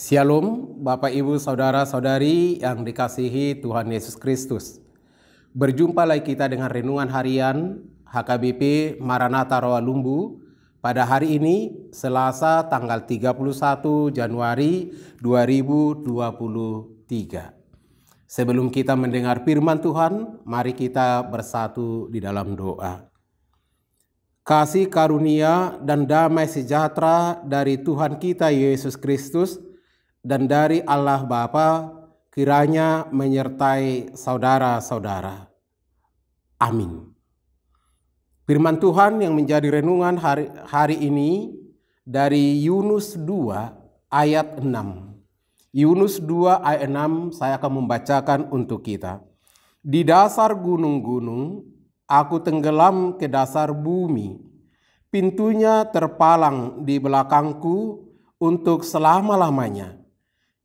Shalom Bapak Ibu Saudara-saudari yang dikasihi Tuhan Yesus Kristus. Berjumpa lagi kita dengan renungan harian HKBP Maranatha Rawalumbu pada hari ini Selasa tanggal 31 Januari 2023. Sebelum kita mendengar firman Tuhan, mari kita bersatu di dalam doa. Kasih karunia dan damai sejahtera dari Tuhan kita Yesus Kristus dan dari Allah Bapa kiranya menyertai saudara-saudara. Amin. Firman Tuhan yang menjadi renungan hari ini dari Yunus 2 ayat 6. Yunus 2 ayat 6 saya akan membacakan untuk kita. Di dasar gunung-gunung aku tenggelam ke dasar bumi. Pintunya terpalang di belakangku untuk selama-lamanya.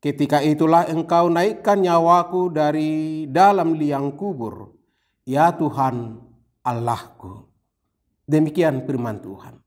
Ketika itulah engkau naikkan nyawaku dari dalam liang kubur, ya Tuhan Allahku. Demikian firman Tuhan.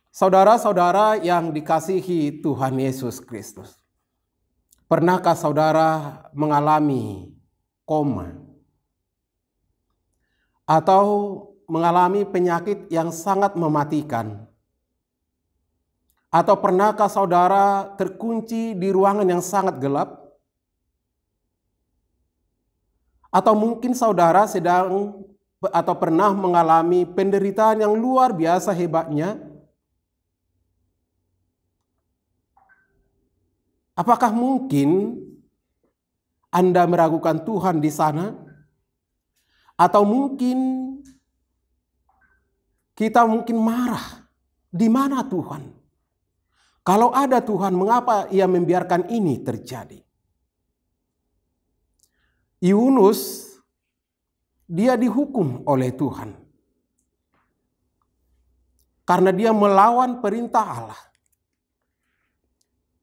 Saudara-saudara yang dikasihi Tuhan Yesus Kristus. Pernahkah saudara mengalami koma? Atau mengalami penyakit yang sangat mematikan? Atau pernahkah saudara terkunci di ruangan yang sangat gelap? Atau mungkin saudara sedang atau pernah mengalami penderitaan yang luar biasa hebatnya? Apakah mungkin Anda meragukan Tuhan di sana? Atau mungkin kita marah, di mana Tuhan? Kalau ada Tuhan, mengapa Ia membiarkan ini terjadi? Yunus, dia dihukum oleh Tuhan. Karena dia melawan perintah Allah.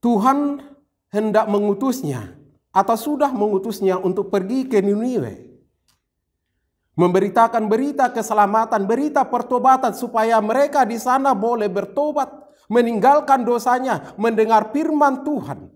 Tuhan hendak mengutusnya, atau sudah mengutusnya untuk pergi ke Niniwe. Memberitakan berita keselamatan, berita pertobatan, supaya mereka di sana boleh bertobat, meninggalkan dosanya, mendengar firman Tuhan.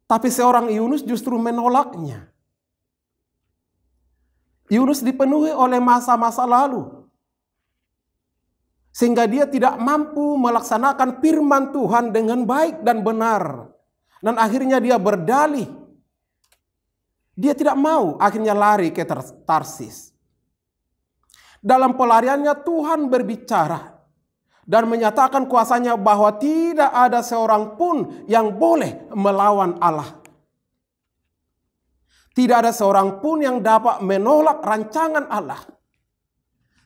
Tapi seorang Yunus justru menolaknya. Yunus dipenuhi oleh masa-masa lalu, sehingga dia tidak mampu melaksanakan firman Tuhan dengan baik dan benar. Dan akhirnya dia berdalih. Dia tidak mau, akhirnya lari ke Tarsis. Dalam pelariannya Tuhan berbicara dan menyatakan kuasanya bahwa tidak ada seorang pun yang boleh melawan Allah. Tidak ada seorang pun yang dapat menolak rancangan Allah.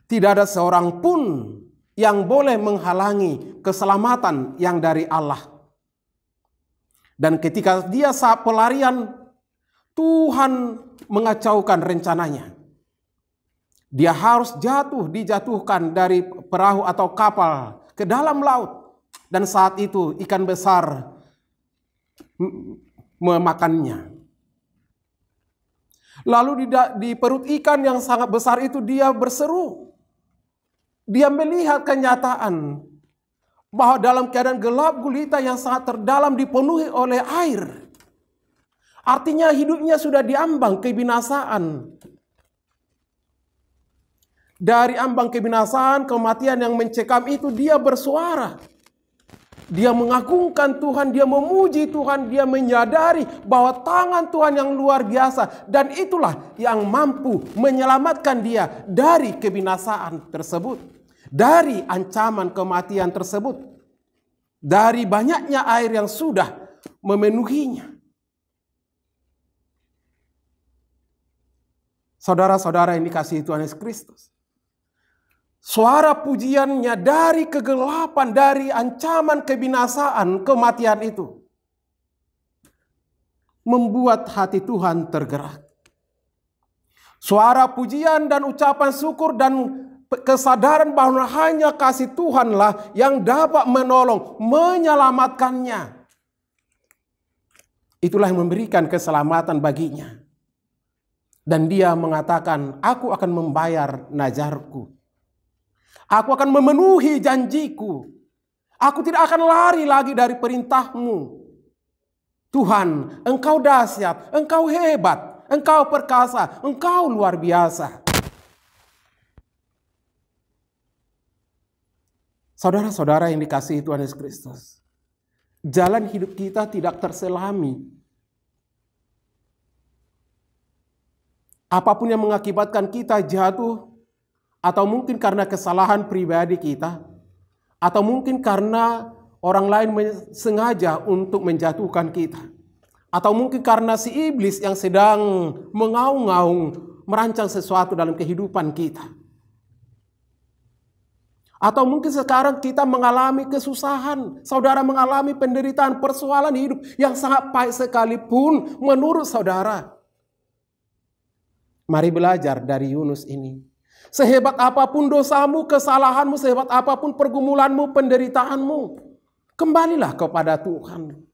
Tidak ada seorang pun yang boleh menghalangi keselamatan yang dari Allah. Dan ketika dia saat pelarian, Tuhan mengacaukan rencananya. Dia harus dijatuhkan dari perahu atau kapal ke dalam laut. Dan saat itu ikan besar memakannya. Lalu di perut ikan yang sangat besar itu dia berseru. Dia melihat kenyataan bahwa dalam keadaan gelap gulita yang sangat terdalam dipenuhi oleh air. Artinya hidupnya sudah diambang kebinasaan. Dari ambang kebinasaan, kematian yang mencekam itu dia bersuara. Dia mengagungkan Tuhan, dia memuji Tuhan, dia menyadari bahwa tangan Tuhan yang luar biasa. Dan itulah yang mampu menyelamatkan dia dari kebinasaan tersebut. Dari ancaman kematian tersebut. Dari banyaknya air yang sudah memenuhinya. Saudara-saudara yang dikasihi Tuhan Yesus Kristus. Suara pujiannya dari kegelapan, dari ancaman kebinasaan, kematian itu membuat hati Tuhan tergerak. Suara pujian dan ucapan syukur dan kesadaran bahwa hanya kasih Tuhanlah yang dapat menolong, menyelamatkannya. Itulah yang memberikan keselamatan baginya. Dan dia mengatakan, aku akan membayar najarku. Aku akan memenuhi janjiku. Aku tidak akan lari lagi dari perintahmu. Tuhan, engkau dahsyat, engkau hebat, engkau perkasa, engkau luar biasa. Saudara-saudara yang dikasihi Tuhan Yesus Kristus. Jalan hidup kita tidak terselami. Apapun yang mengakibatkan kita jatuh, atau mungkin karena kesalahan pribadi kita, atau mungkin karena orang lain sengaja untuk menjatuhkan kita, atau mungkin karena si iblis yang sedang mengaung-ngaung merancang sesuatu dalam kehidupan kita, atau mungkin sekarang kita mengalami kesusahan, saudara mengalami penderitaan, persoalan hidup yang sangat pahit sekalipun menurut saudara. Mari belajar dari Yunus ini. Sehebat apapun dosamu, kesalahanmu, sehebat apapun pergumulanmu, penderitaanmu, kembalilah kepada Tuhan.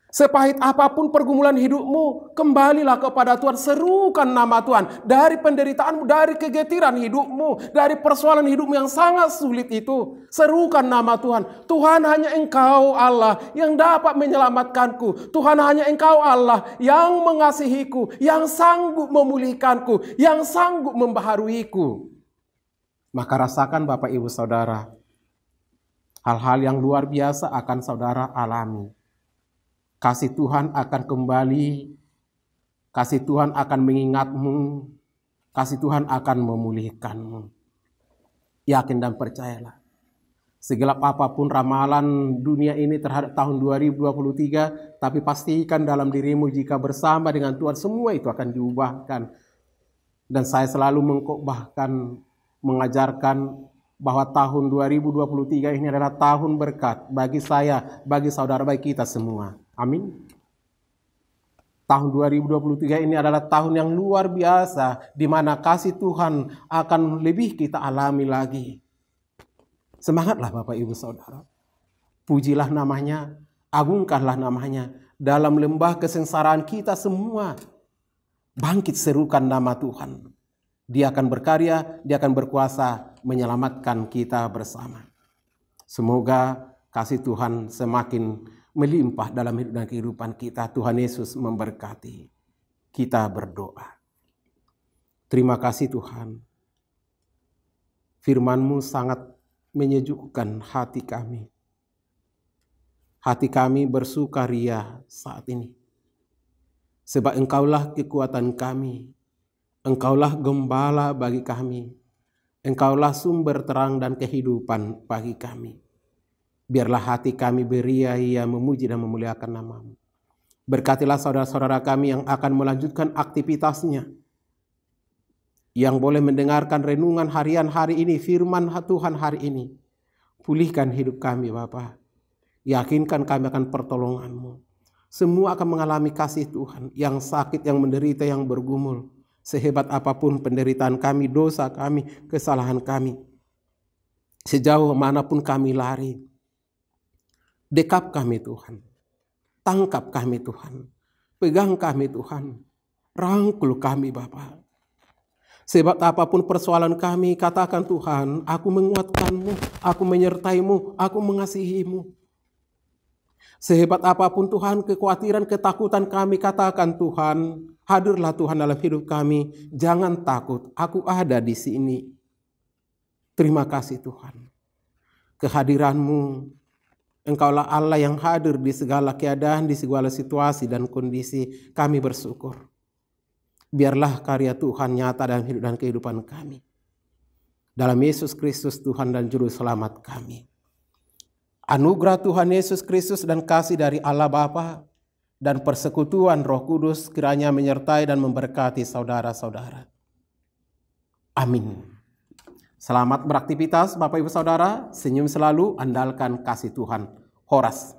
Sepahit apapun pergumulan hidupmu, kembalilah kepada Tuhan. Serukan nama Tuhan. Dari penderitaanmu, dari kegetiran hidupmu, dari persoalan hidupmu yang sangat sulit itu, serukan nama Tuhan. Tuhan, hanya Engkau Allah yang dapat menyelamatkanku. Tuhan, hanya Engkau Allah yang mengasihiku, yang sanggup memulihkanku, yang sanggup membaharuiku. Maka rasakan Bapak Ibu Saudara, hal-hal yang luar biasa akan saudara alami. Kasih Tuhan akan kembali, kasih Tuhan akan mengingatmu, kasih Tuhan akan memulihkanmu. Yakin dan percayalah. Segelap apapun ramalan dunia ini terhadap tahun 2023, tapi pastikan dalam dirimu jika bersama dengan Tuhan semua itu akan diubahkan. Dan saya selalu mengkhotbahkan, mengajarkan bahwa tahun 2023 ini adalah tahun berkat bagi saya, bagi saudara, bagi kita semua. Amin. Tahun 2023 ini adalah tahun yang luar biasa, di mana kasih Tuhan akan lebih kita alami lagi. Semangatlah Bapak Ibu Saudara. Pujilah namanya, agungkanlah namanya. Dalam lembah kesengsaraan kita semua, bangkit serukan nama Tuhan. Dia akan berkarya, dia akan berkuasa menyelamatkan kita bersama. Semoga kasih Tuhan semakin melimpah dalam hidup dan kehidupan kita. Tuhan Yesus memberkati. Kita berdoa. Terima kasih Tuhan. Firman-Mu sangat menyejukkan hati kami. Hati kami bersukaria saat ini. Sebab Engkaulah kekuatan kami. Engkaulah gembala bagi kami. Engkaulah sumber terang dan kehidupan bagi kami. Biarlah hati kami beria-ia memuji dan memuliakan nama-Mu. Berkatilah saudara-saudara kami yang akan melanjutkan aktivitasnya. Yang boleh mendengarkan renungan harian hari ini, firman Tuhan hari ini. Pulihkan hidup kami Bapa. Yakinkan kami akan pertolongan-Mu. Semua akan mengalami kasih Tuhan. Yang sakit, yang menderita, yang bergumul. Sehebat apapun penderitaan kami, dosa kami, kesalahan kami. Sejauh manapun kami lari. Dekap kami Tuhan, tangkap kami Tuhan, pegang kami Tuhan, rangkul kami Bapa. Sebab apapun persoalan kami, katakan Tuhan, aku menguatkan-Mu, aku menyertai-Mu, aku mengasihi-Mu. Sehebat apapun Tuhan, kekhawatiran, ketakutan kami, katakan Tuhan, hadirlah Tuhan dalam hidup kami, jangan takut, aku ada di sini. Terima kasih Tuhan, kehadiran-Mu Engkaulah Allah yang hadir di segala keadaan, di segala situasi dan kondisi. Kami bersyukur. Biarlah karya Tuhan nyata dalam hidup dan kehidupan kami. Dalam Yesus Kristus Tuhan dan Juru Selamat kami. Anugerah Tuhan Yesus Kristus dan kasih dari Allah Bapa dan persekutuan Roh Kudus kiranya menyertai dan memberkati saudara-saudara. Amin. Selamat beraktivitas Bapak Ibu Saudara, senyum selalu, andalkan kasih Tuhan. Horas.